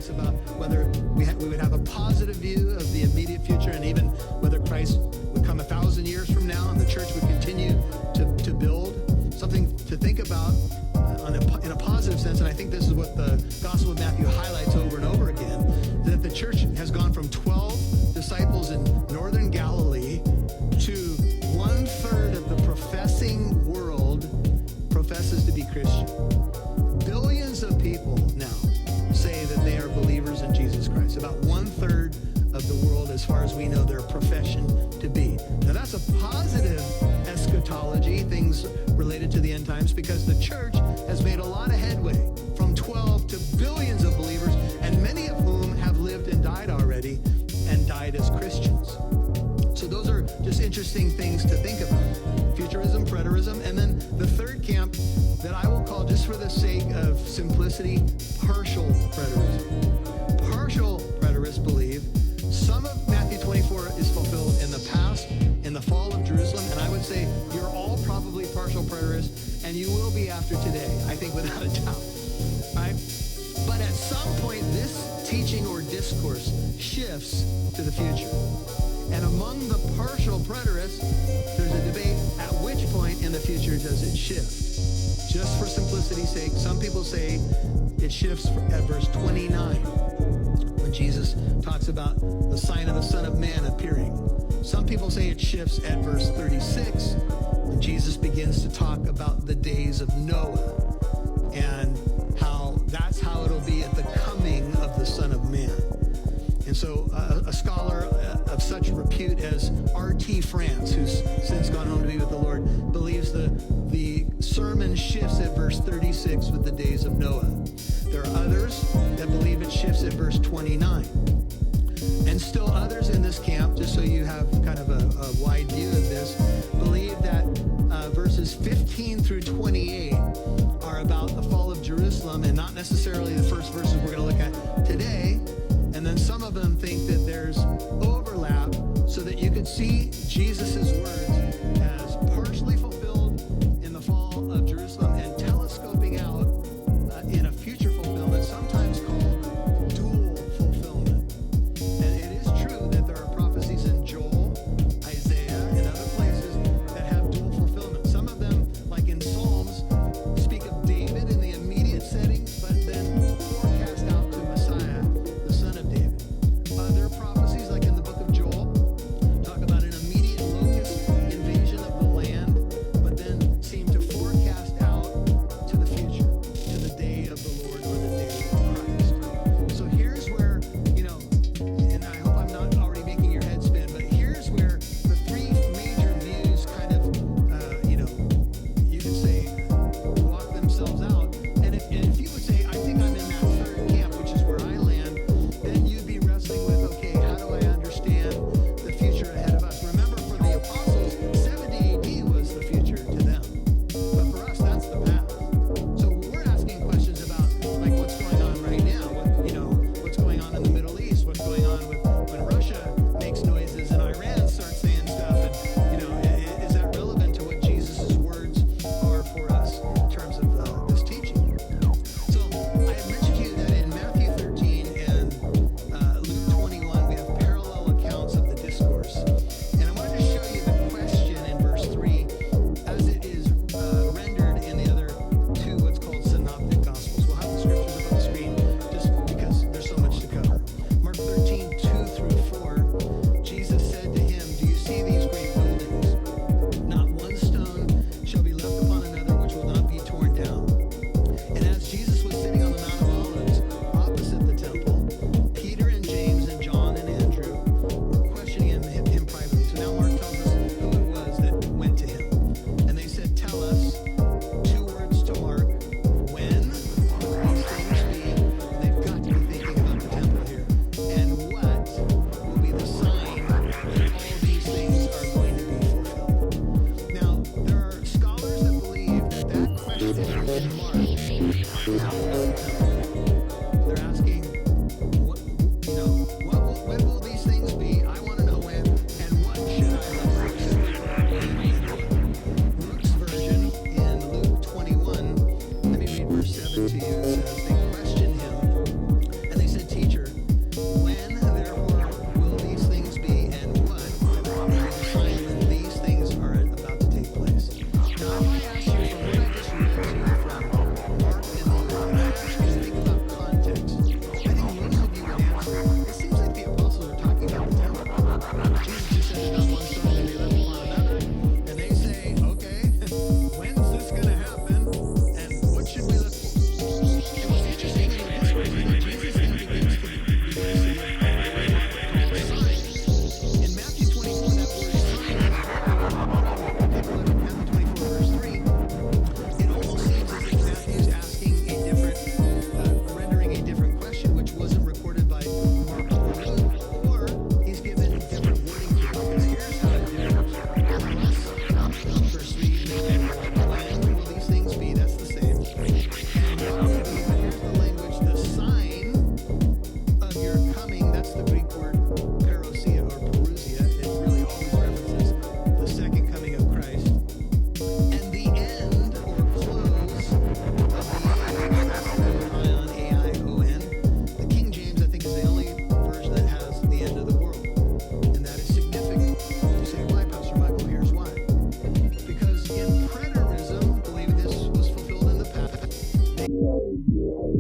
About whether we would have a positive view of the immediate future, and even whether Christ would come 1,000 years from now and the church would continue to build. Something to think about in a positive sense, and I think this is what the Gospel of Matthew highlights over and over again, that the church has gone from 12 disciples in northern Galilee to 1/3 of the professing world professes to be Christian. Billions of people now say that they are believers in Jesus Christ. About 1/3 of the world, as far as we know, their profession to be. Now that's a positive eschatology, things related to the end times, because the church has made a lot of headway from 12 to billions of believers, and many of whom have lived and died already, and died as Christians. So those are just interesting things to think about. Futurism, preterism, and then the third camp that I will call, just for the sake of simplicity, partial preterism. Partial preterists believe some of Matthew 24 is fulfilled in the past, in the fall of Jerusalem, and I would say you're all probably partial preterists, and you will be after today, I think, without a doubt, right? But at some point, this teaching or discourse shifts to the future. And among the partial preterists, there's a debate at which point in the future does it shift. Just for simplicity's sake, some people say it shifts at verse 29, when Jesus talks about the sign of the Son of Man appearing. Some people say it shifts at verse 36, when Jesus begins to talk about the days of Noah, and how that's how it'll be at the coming of the Son of Man. And so a scholar of such repute as R.T. France, who's since gone home to be with the Lord, believes the sermon shifts at verse 36 with the days of Noah. There are others that believe it shifts at verse 29. And still others in this camp, just so you have kind of a wide view of this, believe that verses 15 through 28 are about the fall of Jerusalem, and not necessarily the first verses we're going to look at today. And then some of them think that there's overlap so that you could see Jesus' words